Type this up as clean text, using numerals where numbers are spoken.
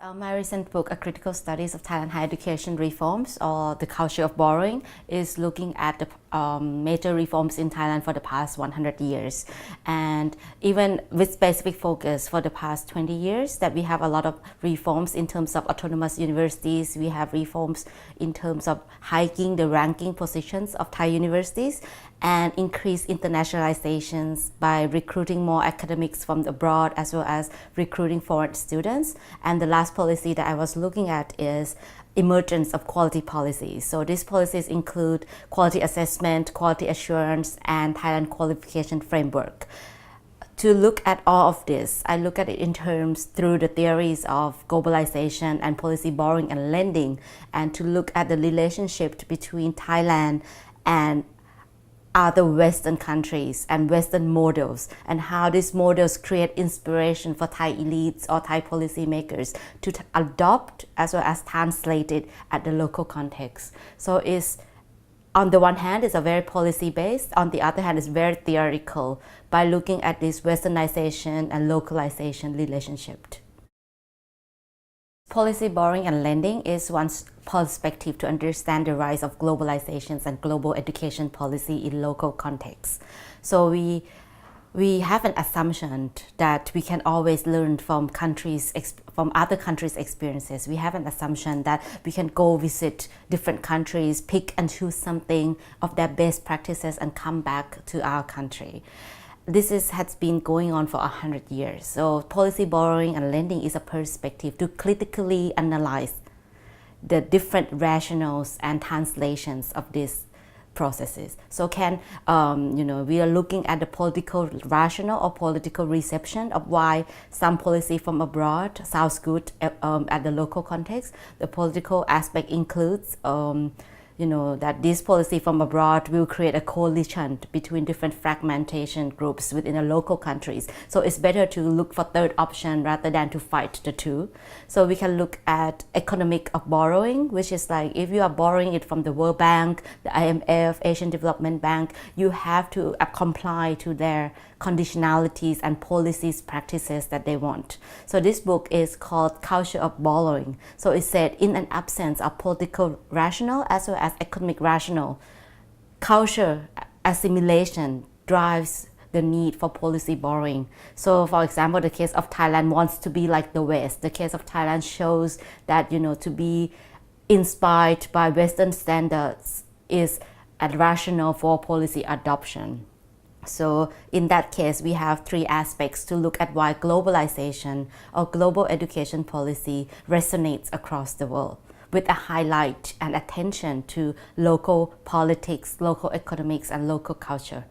My recent book, A Critical Studies of Thailand Higher Education Reforms, or The Culture of Borrowing, is looking at the major reforms in Thailand for the past 100 years. And even with specific focus for the past 20 years, that we have a lot of reforms in terms of autonomous universities. We have reforms in terms of hiking the ranking positions of Thai universities and increase internationalizations by recruiting more academics from abroad as well as recruiting foreign students. And the last policy that I was looking at is emergence of quality policies. So these policies include quality assessment, quality assurance, and Thailand qualification framework. To look at all of this, I look at it in terms through the theories of globalization and policy borrowing and lending, and to look at the relationship between Thailand and other Western countries and Western models, and how these models create inspiration for Thai elites or Thai policymakers to adopt as well as translate it at the local context. So it's, on the one hand, it's a very policy-based, on the other hand, it's very theoretical by looking at this Westernization and localization relationship. Policy borrowing and lending is one perspective to understand the rise of globalizations and global education policy in local contexts. So we have an assumption that we can always learn from other countries' experiences. We have an assumption that we can go visit different countries, pick and choose something of their best practices and come back to our country. This has been going on for 100 years. So policy borrowing and lending is a perspective to critically analyze the different rationales and translations of these processes. So we are looking at the political rationale or political reception of why some policy from abroad sounds good at the local context. The political aspect includes that this policy from abroad will create a coalition between different fragmentation groups within the local countries. So it's better to look for third option rather than to fight the two. So we can look at economic of borrowing, which is like if you are borrowing it from the World Bank, the IMF, Asian Development Bank, you have to comply to their conditionalities and policies, practices that they want. So this book is called Culture of Borrowing. So it said in an absence of political rationale as well as economic rationale, culture assimilation drives the need for policy borrowing. So for example, the case of Thailand wants to be like the West. The case of Thailand shows that to be inspired by Western standards is a rationale for policy adoption. So in that case, we have three aspects to look at why globalization or global education policy resonates across the world, with a highlight and attention to local politics, local economics, and local culture.